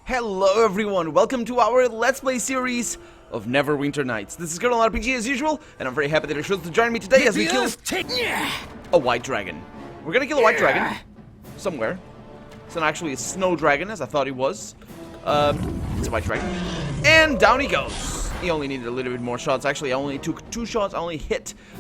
Hello everyone, welcome to our Let's Play series of Neverwinter Nights. This is Colonel RPG as usual, and I'm very happy that you're chosen to join me today as we kill a white dragon. We're gonna kill a white dragon somewhere. It's not actually a snow dragon as I thought he was. It's a white dragon. And down he goes. He only needed a little bit more shots. Actually, I only took 2 shots. I only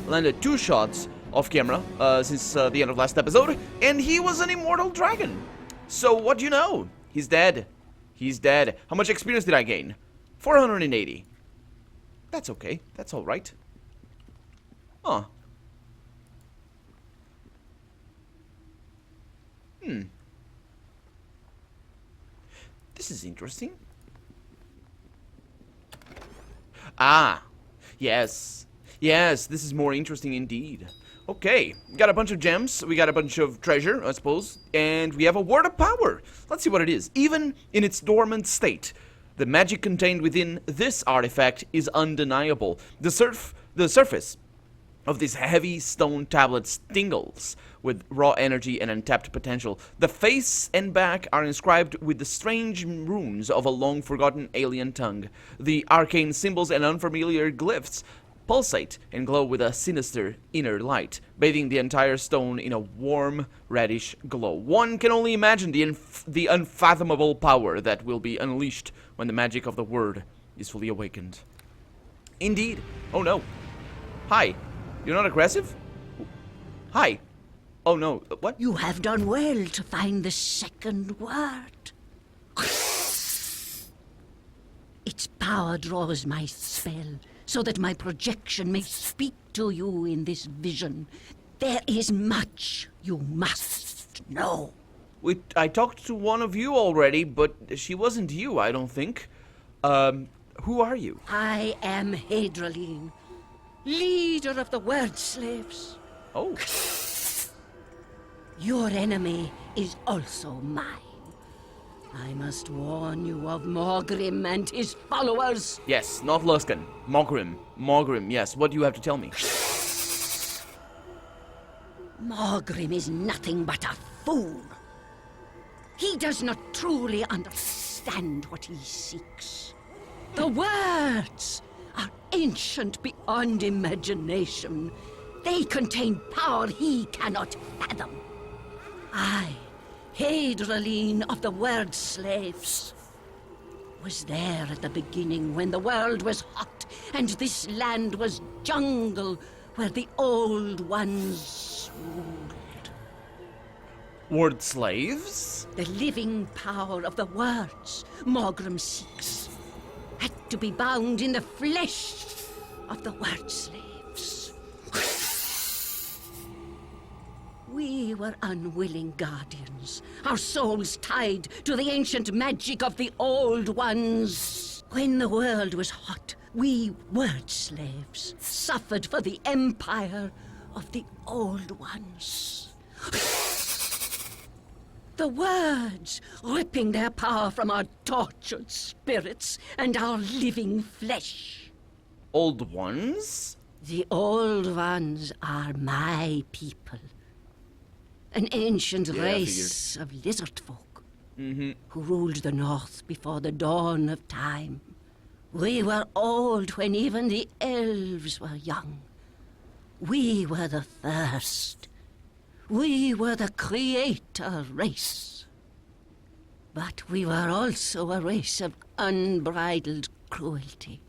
landed 2 shots off camera since the end of last episode, and he was an immortal dragon. So what do you know? He's dead. He's dead. How much experience did I gain? 480. That's okay. That's alright. Huh. This is interesting. Ah. Yes. Yes, this is more interesting indeed. Okay, we got a bunch of gems, we got a bunch of treasure, I suppose, and we have a word of power. Let's see what it is. Even in its dormant state, the magic contained within this artifact is undeniable. The surface of these heavy stone tablets tingles with raw energy and untapped potential. The face and back are inscribed with the strange runes of a long-forgotten alien tongue. The arcane symbols and unfamiliar glyphs pulsate and glow with a sinister inner light, bathing the entire stone in a warm, reddish glow. One can only imagine the unfathomable power that will be unleashed when the magic of the word is fully awakened. Indeed. Oh no. Hi. You're not aggressive? Hi. Oh no. What? You have done well to find the second word. Its power draws my spell, so that my projection may speak to you in this vision. There is much you must know. I talked to one of you already, but she wasn't you, I don't think. Who are you? I am Hadraline, leader of the word slaves. Oh. Your enemy is also mine. I must warn you of Morgrim and his followers. Yes, not Luskan. Morgrim. Morgrim, yes. What do you have to tell me? Morgrim is nothing but a fool. He does not truly understand what he seeks. The words are ancient beyond imagination. They contain power he cannot fathom. Hadraline of the word slaves, was there at the beginning when the world was hot and this land was jungle where the old ones ruled. Word slaves? The living power of the words Morgrim seeks had to be bound in the flesh of the word slaves. We were unwilling guardians, our souls tied to the ancient magic of the Old Ones. When the world was hot, we word slaves suffered for the empire of the Old Ones. The words ripping their power from our tortured spirits and our living flesh. Old Ones? The Old Ones are my people. An ancient race of lizard folk who ruled the north before the dawn of time. We were old when even the elves were young. We were the first. We were the creator race. But we were also a race of unbridled cruelty.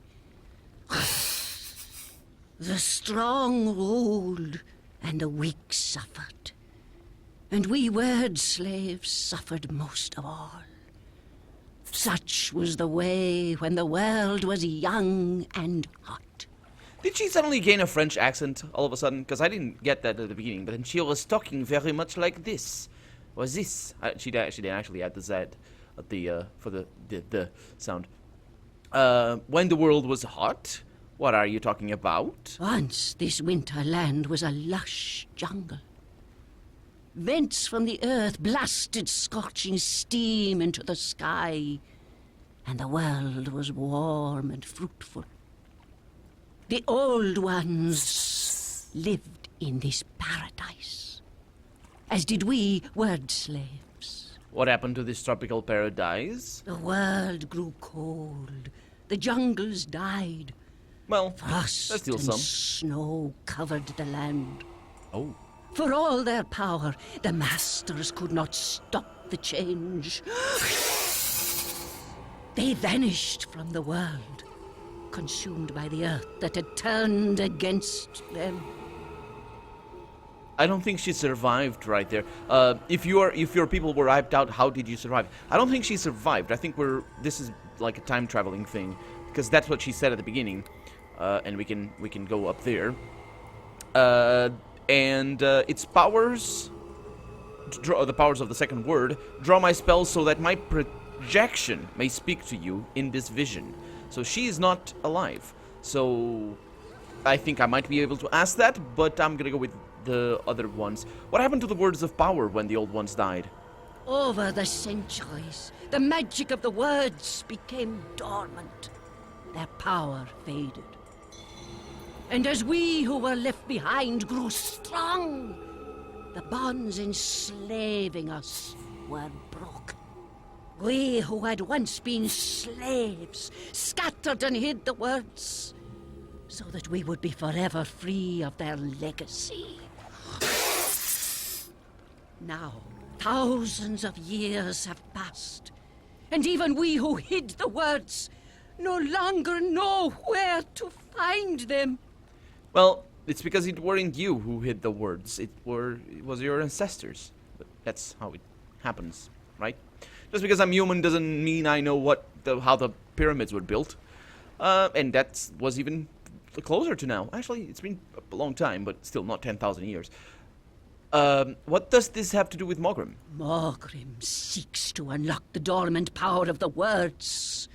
The strong ruled and the weak suffered. And we word slaves suffered most of all. Such was the way when the world was young and hot. Did she suddenly gain a French accent all of a sudden? Because I didn't get that at the beginning, but then she was talking very much like this. Was this? She didn't actually add the Z at for the sound. When the world was hot? What are you talking about? Once this winter land was a lush jungle. Vents from the earth blasted scorching steam into the sky, and the world was warm and fruitful. The Old Ones lived in this paradise, as did we word slaves. What happened to this tropical paradise? The world grew cold. The jungles died. Well, Frost there's still and some. snow covered the land. Oh. For all their power, the masters could not stop the change. They vanished from the world, consumed by the earth that had turned against them. I don't think she survived right there. If your people were wiped out, how did you survive? I don't think she survived. I think this is like a time traveling thing, because that's what she said at the beginning, and we can go up there. Its powers, the powers of the second word, draw my spells so that my projection may speak to you in this vision. So she is not alive. So I think I might be able to ask that, but I'm gonna go with the other ones. What happened to the words of power when the old ones died? Over the centuries, the magic of the words became dormant. Their power faded. And as we who were left behind grew strong, the bonds enslaving us were broken. We who had once been slaves scattered and hid the words, so that we would be forever free of their legacy. Now, thousands of years have passed, and even we who hid the words no longer know where to find them. Well, it's because it weren't you who hid the words. It was your ancestors. But that's how it happens, right? Just because I'm human doesn't mean I know how the pyramids were built. And that was even closer to now. Actually, it's been a long time, but still not 10,000 years. What does this have to do with Mogrim? Mogrim seeks to unlock the dormant power of the words,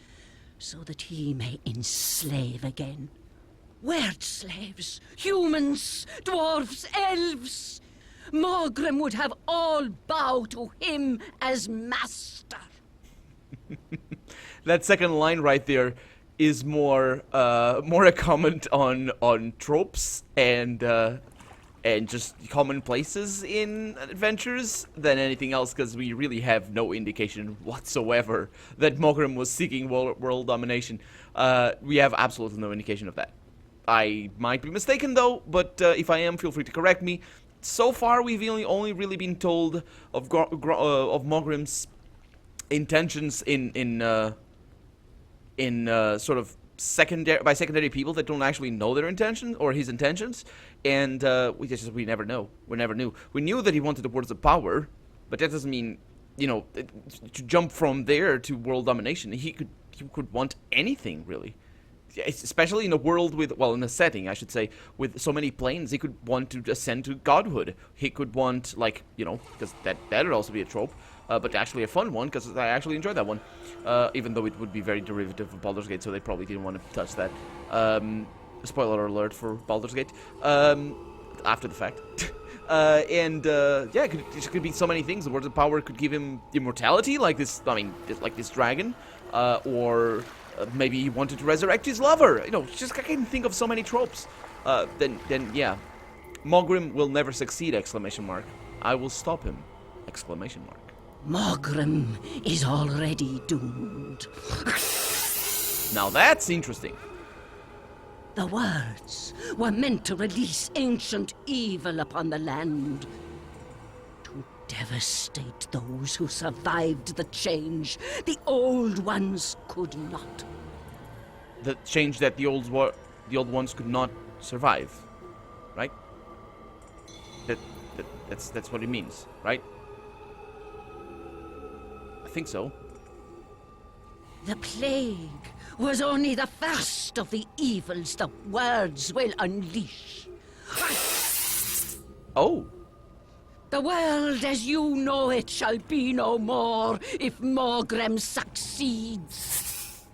so that he may enslave again. Word slaves, humans, dwarves, elves. Mogrim would have all bow to him as master. That second line right there is more a comment on tropes and just commonplaces in adventures than anything else, because we really have no indication whatsoever that Mogrim was seeking world domination. We have absolutely no indication of that. I might be mistaken though, but if I am, feel free to correct me. So far, we've only really been told of Mogrim's intentions in sort of secondary people that don't actually know their intentions or his intentions, and we never know. We never knew. We knew that he wanted the words of power, but that doesn't mean, to jump from there to world domination. He could want anything really. Especially in a world in a setting, I should say, with so many planes, he could want to ascend to godhood. He could want, because that would also be a trope, but actually a fun one, because I actually enjoyed that one, even though it would be very derivative of Baldur's Gate, so they probably didn't want to touch that. Spoiler alert for Baldur's Gate, after the fact. It could be so many things. The words of power could give him immortality, like this dragon, or maybe he wanted to resurrect his lover. I can think of so many tropes. Then yeah, Mogrim will never succeed! ! I will stop him! ! Mogrim is already doomed. Now that's interesting. The words were meant to release ancient evil upon the land, to devastate those who survived the change the old ones could not. The change that the old ones could not survive, right? That's what it means, right? I think so. The plague was only the first of the evils the words will unleash. Oh. The world as you know it shall be no more if Mogrim succeeds.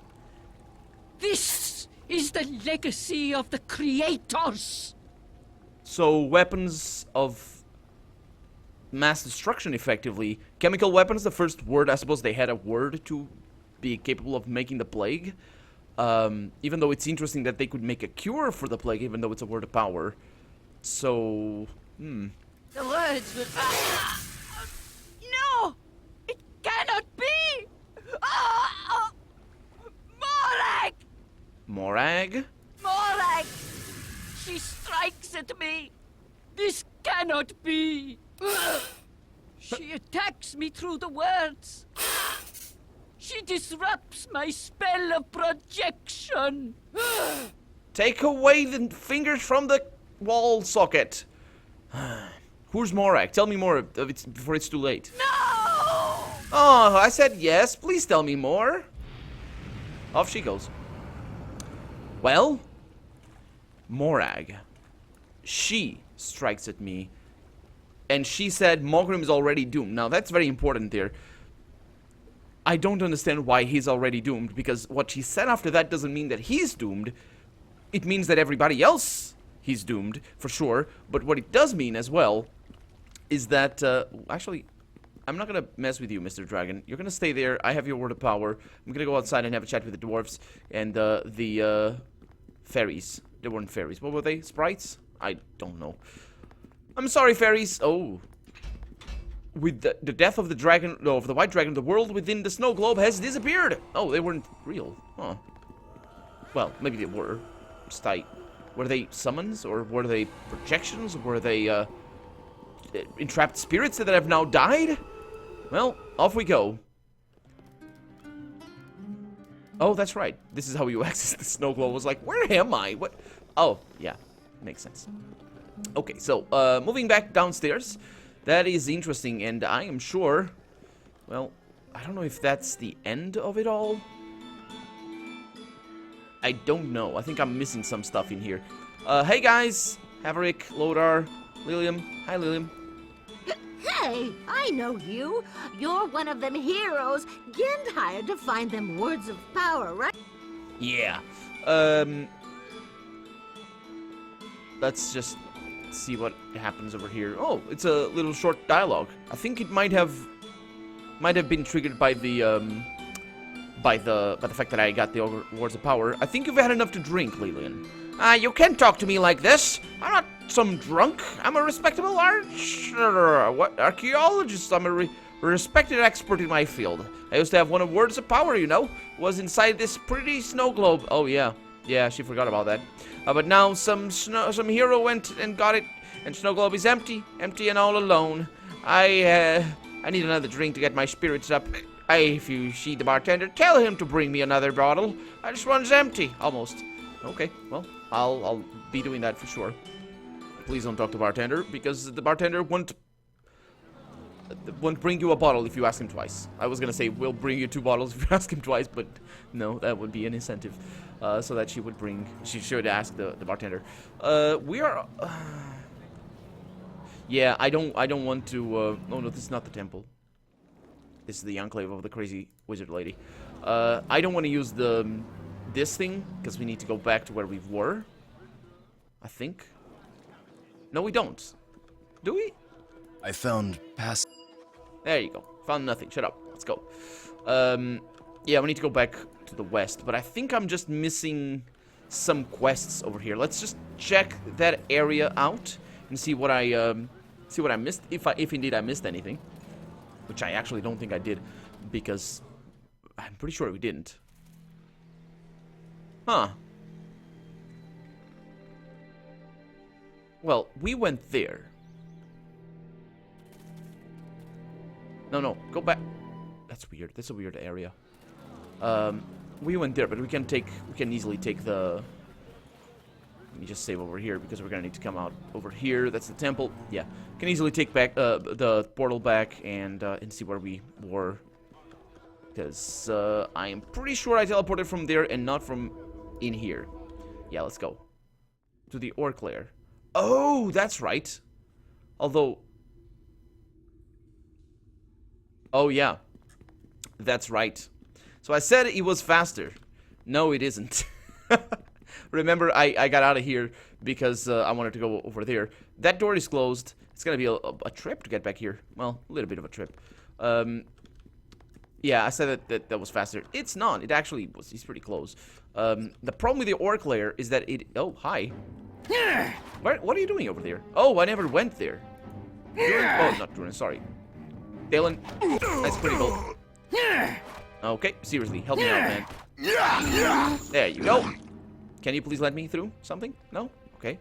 This is the legacy of the creators. So weapons of mass destruction, effectively. Chemical weapons, the first word, I suppose they had a word to be capable of making the plague. Even though it's interesting that they could make a cure for the plague, even though it's a word of power. So, The words would... No! It Morag? Morag! She strikes at me! This cannot be! She attacks me through the words! She disrupts my spell of projection! Take away the fingers from the wall socket. Who's Morag? Tell me more of it before it's too late. No! Oh, I said yes. Please tell me more. Off she goes. Well, Morag. She strikes at me. And she said Mogrim is already doomed. Now, that's very important there. I don't understand why he's already doomed, because what she said after that doesn't mean that he's doomed. It means that everybody else he's doomed, for sure. But what it does mean as well is that, actually, I'm not gonna mess with you, Mr. Dragon. You're gonna stay there. I have your word of power. I'm gonna go outside and have a chat with the dwarves and the fairies. They weren't fairies. What were they? Sprites? I don't know. I'm sorry, fairies. Oh. With the death of the dragon, no, of the white dragon, the world within the snow globe has disappeared. Oh, they weren't real. Huh. Well, maybe they were. Just were they summons, or were they projections? Were they entrapped spirits that have now died? Well, off we go. Oh, that's right. This is how you access the snow globe. I was like, where am I? What? Oh, yeah. Makes sense. Okay, so, moving back downstairs. That is interesting, and I am sure... Well, I don't know if that's the end of it all. I don't know. I think I'm missing some stuff in here. Hey, guys! Haverick, Lodar, Lilium. Hi, Lilium. Hey, I know you. You're one of them heroes Gind hired to find them words of power, right? Yeah. Let's just see what happens over here. Oh, it's a little short dialogue. I think it might have been triggered by the by the fact that I got the words of power. I think you've had enough to drink, Lilian. You can't talk to me like this. I'm not some drunk. I'm a respectable archaeologist. I'm a respected expert in my field. I used to have one of words of power, you know. Was inside this pretty snow globe. Oh yeah, yeah. She forgot about that. But now some hero went and got it, and snow globe is empty and all alone. I need another drink to get my spirits up. If you see the bartender, tell him to bring me another bottle. This one's empty, almost. Okay, well, I'll be doing that for sure. Please don't talk to the bartender, because the bartender won't bring you a bottle if you ask him twice. I was gonna say we'll bring you 2 bottles if you ask him twice, but no, that would be an incentive. So that she should ask the bartender. We are. Yeah, I don't want to. Oh no, this is not the temple. This is the enclave of the crazy wizard lady. I don't want to use this thing because we need to go back to where we were. I think. No, we don't. Do we? I found past. There you go. Found nothing. Shut up. Let's go. Yeah, we need to go back to the west, but I think I'm just missing some quests over here. Let's just check that area out and see what I missed, if indeed I missed anything, which I actually don't think I did, because I'm pretty sure we didn't. Huh. Well, we went there. No, go back. That's weird. That's a weird area. We went there, but we can easily take the... Let me just save over here, because we're gonna need to come out over here. That's the temple. Yeah. Can easily take back, the portal back and see where we were. Because, I am pretty sure I teleported from there and not from in here. Yeah, let's go. To the Orc Lair. Oh, that's right. Although... Oh, yeah. That's right. So I said it was faster. No, it isn't. Remember, I got out of here because I wanted to go over there. That door is closed. It's going to be a trip to get back here. Well, a little bit of a trip. Yeah, I said that was faster. It's not. It actually was. It's pretty close. The problem with the Orc Lair is that it... Oh, hi. What are you doing over there? Oh, I never went there. Oh, not Durin, sorry. Dalen, that's pretty cool. Okay, seriously, help me out, man. There you go. Can you please let me through something? No? Okay.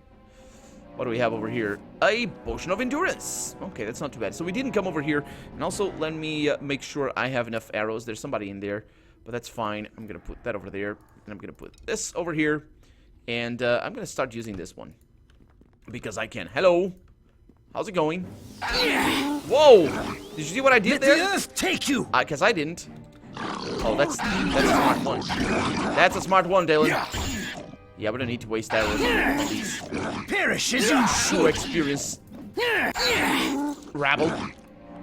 What do we have over here? A potion of endurance. Okay, that's not too bad. So we didn't come over here. And also, let me make sure I have enough arrows. There's somebody in there, but that's fine. I'm going to put that over there. And I'm going to put this over here. And I'm going to start using this one. Because I can. Hello. How's it going? Whoa! Did you see what I did there? Let the earth take you! Because I didn't. Oh, that's a smart one. That's a smart one, Dylan. Yeah, we don't need to waste arrows on these. Perish as you Show experience. Rabble.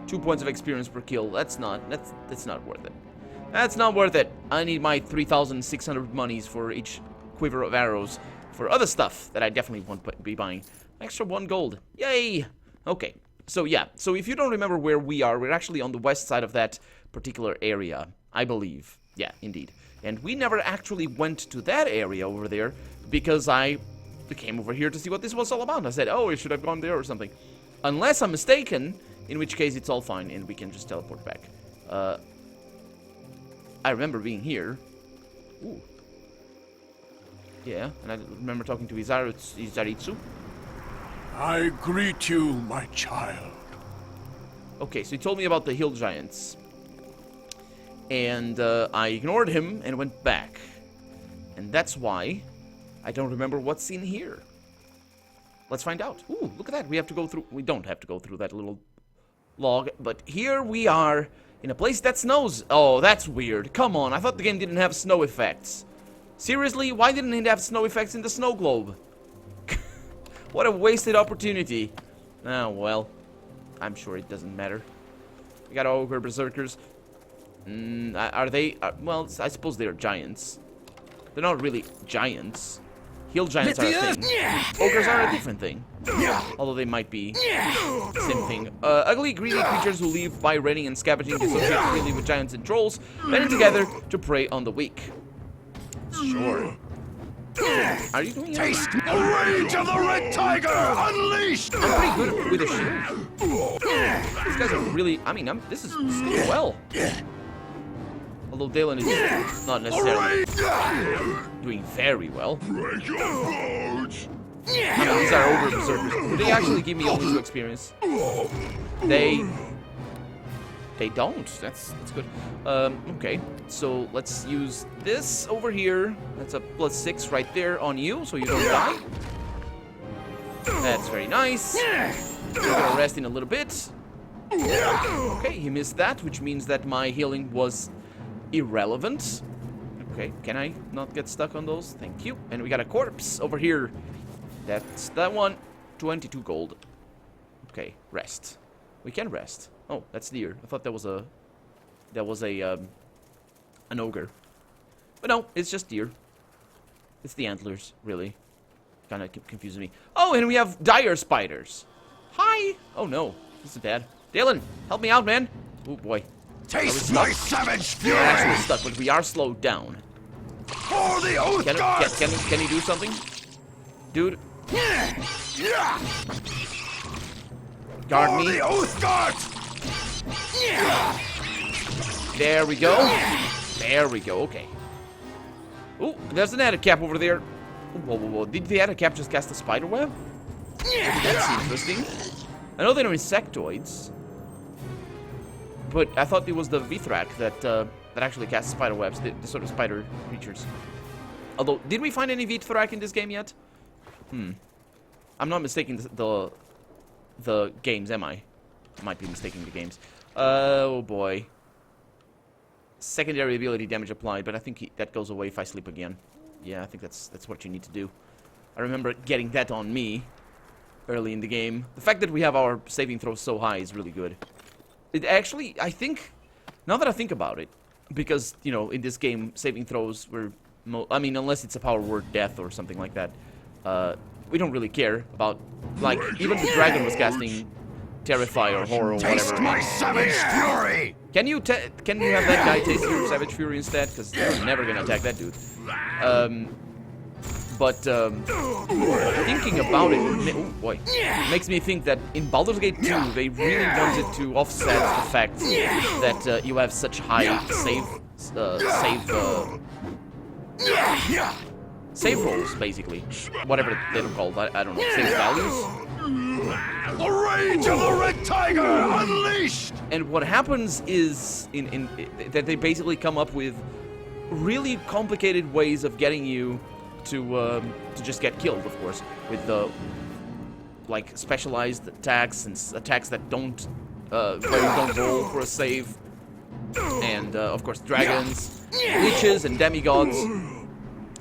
2 points of experience per kill. That's not worth it. That's not worth it. I need my 3,600 monies for each quiver of arrows for other stuff that I definitely won't be buying. Extra 1 gold. Yay! Okay. So yeah. So if you don't remember where we are, we're actually on the west side of that particular area, I believe. Yeah, indeed. And we never actually went to that area over there because I came over here to see what this was all about. I said, oh, we should have gone there or something. Unless I'm mistaken, in which case it's all fine and we can just teleport back. I remember being here. Ooh. Yeah, and I remember talking to Izaritsu. I greet you, my child. Okay, so he told me about the hill giants. And I ignored him and went back. And that's why I don't remember what's in here. Let's find out. Ooh, look at that. We have to go through... We don't have to go through that little log. But here we are in a place that snows. Oh, that's weird. Come on. I thought the game didn't have snow effects. Seriously? Why didn't it have snow effects in the snow globe? What a wasted opportunity. Oh, well. I'm sure it doesn't matter. We got ogre berserkers. Are they... well, I suppose they're giants. They're not really giants. Hill giants are a thing. Ogres are a different thing. Although they might be the same thing. Ugly, greedy creatures who live by raiding and scavenging associate freely with giants and trolls, banding together to prey on the weak. Sure. Are you doing it? Taste the rage of the red tiger unleashed! I'm pretty good with a shield. These guys are really... I mean, this is going well. Although Dalen is not necessarily doing very well. I mean, these are ogre berserkers. Do they actually give me only 2 experience? They don't. That's good. Okay. So let's use this over here. That's a +6 right there on you, so you don't die. That's very nice. We're gonna rest in a little bit. Okay, he missed that, which means that my healing was irrelevant. Okay, can I not get stuck on those? Thank you. And we got a corpse over here. That's that one. 22 gold. Okay, rest. We can rest. Oh, that's deer. I thought that was an ogre. But no, it's just deer. It's the antlers, really. Kind of confusing me. Oh, and we have dire spiders. Hi. Oh no, this is bad. Dylan, help me out, man. Oh boy. Taste my savage fury! We're actually stuck, but we are slowed down. For the oath gods! Can you do something? Dude. Guard For me. the oath gods! There we go. There we go, okay. Oh, there's an added cap over there. Whoa, whoa, whoa. Did the added cap just cast a spider web? That's interesting. I know they're insectoids. But I thought it was the Vithrak that actually casts spider webs, the sort of spider creatures. Although, did we find any Vithrak in this game yet? I'm not mistaking the games, am I? I might be mistaking the games. Oh boy. Secondary ability damage applied, but I think that goes away if I sleep again. Yeah, I think that's what you need to do. I remember getting that on me early in the game. The fact that we have our saving throws so high is really good. It actually, I think, now that I think about it, because, you know, in this game, saving throws were, I mean, unless it's a power word death or something like that, we don't really care about, like, even the dragon was casting Terrify or Horror or whatever. Taste my savage fury! Can you have that guy taste your Savage Fury instead? Because they're never gonna attack that dude. Thinking about it, oh boy, makes me think that in Baldur's Gate 2, they really wanted to offset the fact that you have save rolls, basically. Whatever they're called, I don't know, save values. The rage of the Red Tiger unleashed! And what happens is that they basically come up with really complicated ways of getting you to just get killed, of course, with the like specialized attacks and attacks that don't where you don't roll for a save, and of course dragons, leeches, and demigods.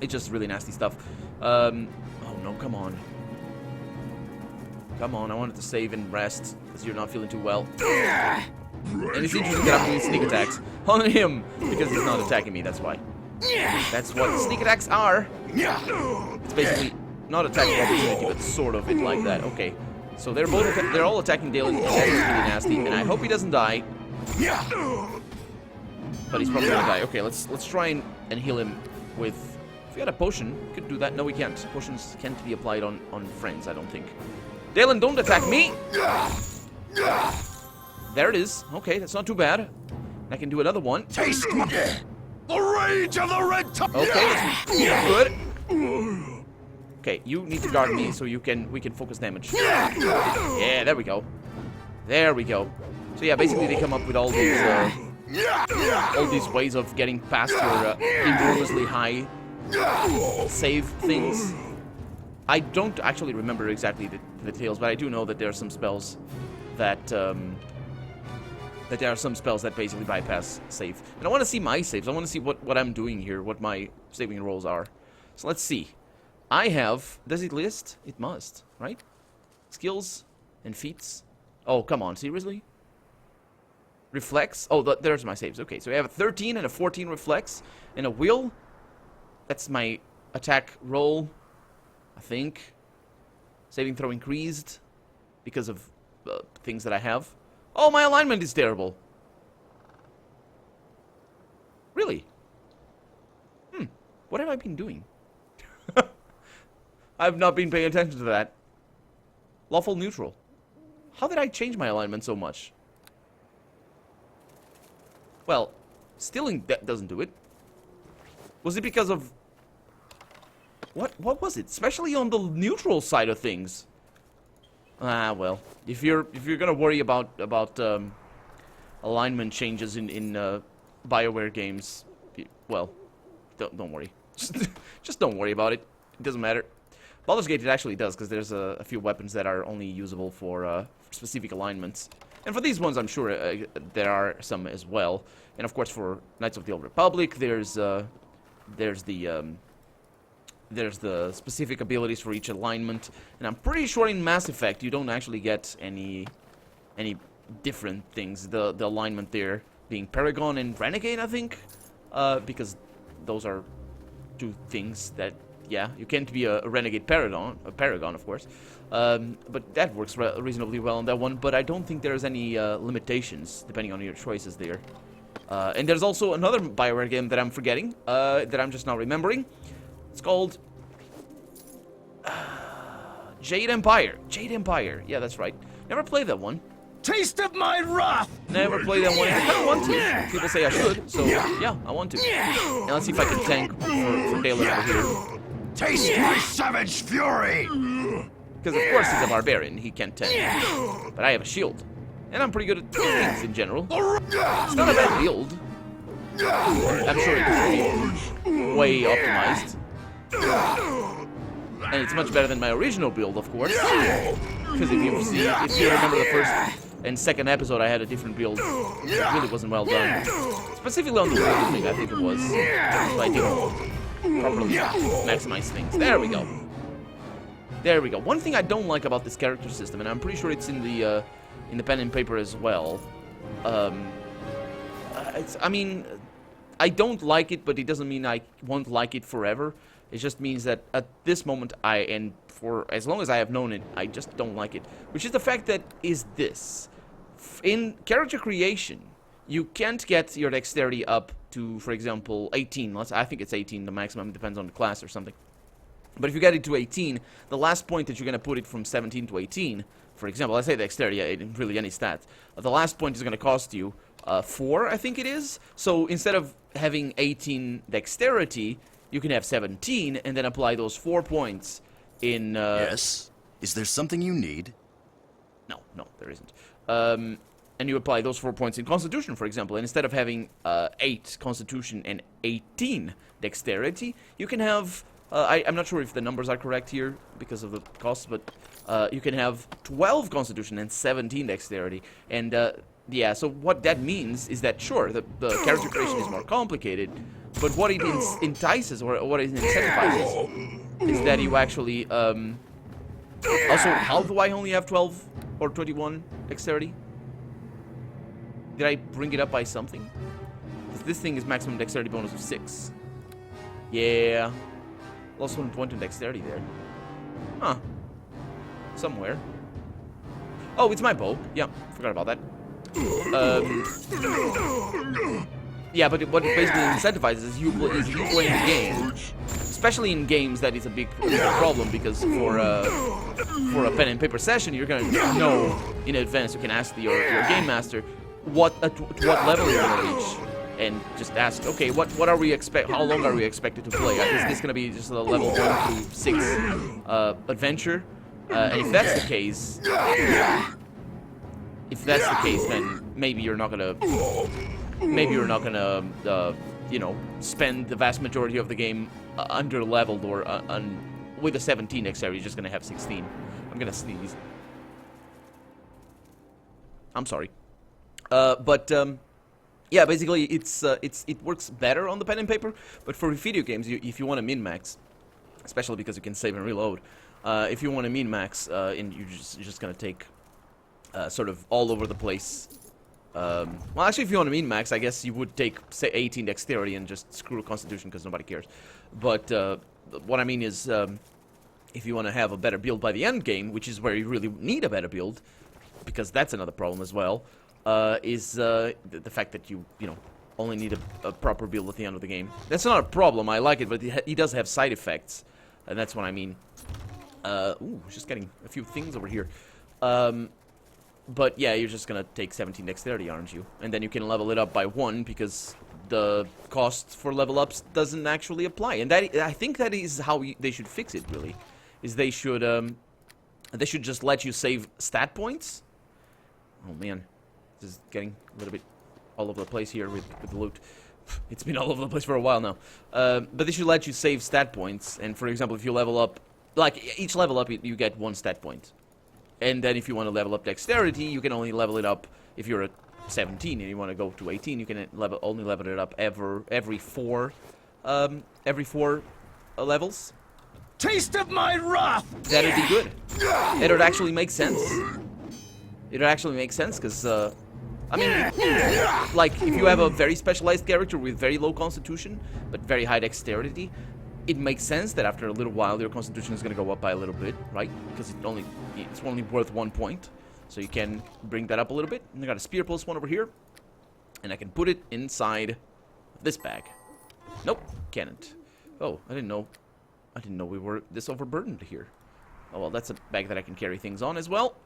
It's just really nasty stuff. Oh no, come on. Come on, I wanted to save and rest, because you're not feeling too well. And it's interesting that I'm doing sneak attacks on him, because he's not attacking me, that's why. That's what sneak attacks are. It's basically not attack of opportunity, but sort of it like that. Okay, so they're all attacking Dalen, and that is really nasty, and I hope he doesn't die. But he's probably gonna die. Okay, let's try and heal him with... If we had a potion, we could do that. No, we can't. Potions can't be applied on friends, I don't think. Dalen, don't attack me! There it is. Okay, that's not too bad. I can do another one. Taste the rage of the Red Tiger! Okay, that's good. Okay, you need to guard me so we can focus damage. Yeah, there we go. There we go. So yeah, basically they come up with all these ways of getting past your enormously high save things. I don't actually remember exactly the details, but I do know that there are some spells that basically bypass save. And I want to see my saves. I want to see what I'm doing here, what my saving rolls are. So let's see. I have... Does it list? It must, right? Skills and feats. Oh, come on. Seriously? Reflex? Oh, there's my saves. Okay, so I have a 13 and a 14 reflex and a will. That's my attack roll, I think. Saving throw increased because of things that I have. Oh, my alignment is terrible. Really? What have I been doing? I've not been paying attention to that. Lawful neutral. How did I change my alignment so much? Well, stealing doesn't do it. Was it because of... What was it? Especially on the neutral side of things. Ah, well. If you're gonna worry about alignment changes in BioWare games, well, don't worry. Just don't worry about it. It doesn't matter. Baldur's Gate it actually does, because there's a few weapons that are only usable for specific alignments. And for these ones, I'm sure there are some as well. And of course, for Knights of the Old Republic, there's the specific abilities for each alignment. And I'm pretty sure in Mass Effect you don't actually get any different things. The alignment there being Paragon and Renegade, I think, because those are two things that, yeah, you can't be a Renegade Paragon, of course. But that works reasonably well on that one. But I don't think there's any limitations depending on your choices there. And there's also another BioWare game that I'm forgetting, that I'm just now remembering. It's called Jade Empire. Jade Empire. Yeah, that's right. Never played that one. Taste of my wrath! Never played that one. I kind of want to. People say I should, so yeah, I want to. And let's see if I can tank for Dalen over here. Taste my savage fury! Because of course he's a barbarian, he can't tank. But I have a shield. And I'm pretty good at things in general. It's not a bad build. I'm sure it could be way optimized. And it's much better than my original build, of course. Because if you remember the first and second episode, I had a different build. It really wasn't well done. Specifically on the wheel thing, I think it was. So I didn't properly maximize things. There we go. There we go. One thing I don't like about this character system, and I'm pretty sure it's in the pen and paper as well. I mean, I don't like it, but it doesn't mean I won't like it forever. It just means that at this moment, and for as long as I have known it, I just don't like it. Which is the fact that this. In character creation, you can't get your dexterity up to, for example, 18. I think it's 18, the maximum. It depends on the class or something. But if you get it to 18, the last point that you're going to put it from 17 to 18, for example, let's say dexterity, really any stat, the last point is going to cost you 4, I think it is. So instead of having 18 dexterity, you can have 17 and then apply those 4 points in... Yes? Is there something you need? No, there isn't. And you apply those 4 points in Constitution, for example, and instead of having 8 Constitution and 18 Dexterity, you can have... I'm not sure if the numbers are correct here because of the cost, but you can have 12 Constitution and 17 Dexterity. And yeah, so what that means is that, sure, the character creation is more complicated, but what it entices, or what it incentivizes, is that you actually... Also, how do I only have 12 or 21 Dexterity? Did I bring it up by something? Because this thing is maximum Dexterity bonus of 6. Yeah. Lost 1 point in Dexterity there. Huh. Somewhere. Oh, it's my bow. Yeah, forgot about that. Yeah, but what it basically incentivizes is you playing the game. Especially in games, that is a big problem, because for a pen and paper session, you're gonna know in advance. You can ask your game master what level you're gonna reach, and just ask, okay, what are we how long are we expected to play? Is this gonna be just a level 1 through 6 adventure? And if that's the case, then maybe you're not gonna, you know, spend the vast majority of the game under-leveled or with a 17 dexterity. You're just gonna have 16. I'm gonna sneeze. I'm sorry. Yeah, basically it works better on the pen and paper, but for video games, if you want to min-max, especially because you can save and reload, if you want to min-max, and you're just gonna take sort of all over the place. Well, actually, if you want to min-max, I guess you would take, say, 18 dexterity and just screw Constitution because nobody cares. But what I mean is, if you want to have a better build by the end game, which is where you really need a better build, because that's another problem as well, is the fact that you know, only need a proper build at the end of the game. That's not a problem. I like it, but it does have side effects, and that's what I mean. Ooh, just getting a few things over here. But yeah, you're just gonna take 17 dexterity, aren't you? And then you can level it up by 1 because the cost for level ups doesn't actually apply. And I think that is how they should fix it. Really, is they should just let you save stat points. Oh man, this is getting a little bit all over the place here with the loot. It's been all over the place for a while now. But they should let you save stat points. And for example, if you level up, like each level up, you get 1 stat point. And then if you want to level up dexterity, you can only level it up if you're at 17 and you want to go to 18. You can only level it up every 4 levels. Taste of my wrath! That'd be good. It would actually make sense. It would actually make sense because, I mean, like if you have a very specialized character with very low constitution but very high dexterity, it makes sense that after a little while your constitution is going to go up by a little bit, right? Because it's only worth 1 point. So you can bring that up a little bit. And I got a spear +1 over here. And I can put it inside this bag. Nope, can't. Oh, I didn't know we were this overburdened here. Oh, well, that's a bag that I can carry things on as well.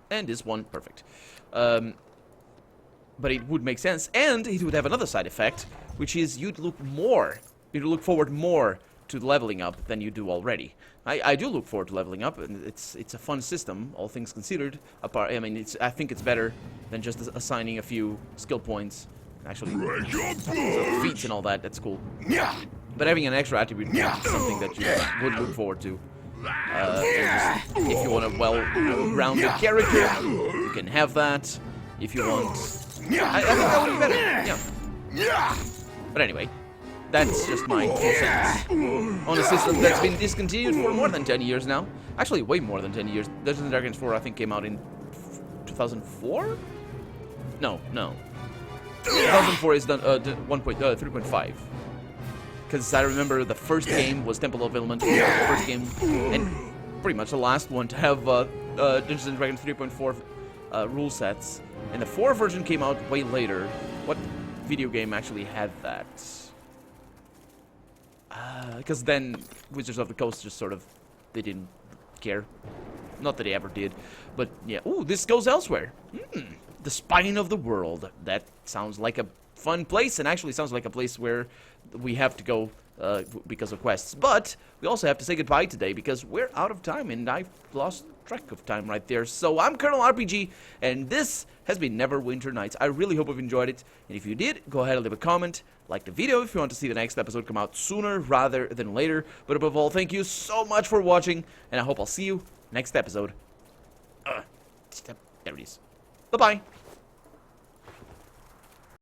And this one, perfect. But it would make sense. And it would have another side effect, which is you'd look forward more to leveling up than you do already. I do look forward to leveling up, and it's a fun system, all things considered. I mean, I think it's better than just assigning a few skill points. Actually, so feats and all that. That's cool. But having an extra attribute is something that you would look forward to. If you want a well-rounded character, you can have that. If you want, I think that would be better. Yeah. But anyway. That's just my 2 cents on a system that's been discontinued for more than 10 years now. Actually, way more than 10 years. Dungeons & Dragons 4, I think, came out in 2004? No. 2004 is done 3.5. Because I remember the first game was Temple of Elemental, the first game, and pretty much the last one to have Dungeons & Dragons 3.4 rule sets. And the 4 version came out way later. What video game actually had that? Because then Wizards of the Coast just sort of, they didn't care. Not that they ever did, but yeah. Ooh, this goes elsewhere. The Spine of the World. That sounds like a fun place, and actually sounds like a place where we have to go because of quests. But we also have to say goodbye today because we're out of time, and I've lost track of time right there. So I'm Colonel RPG, and this has been Neverwinter Nights. I really hope you've enjoyed it, and if you did, go ahead and leave a comment, like the video if you want to see the next episode come out sooner rather than later. But above all, thank you so much for watching, and I hope I'll see you next episode. There it is. Bye-bye.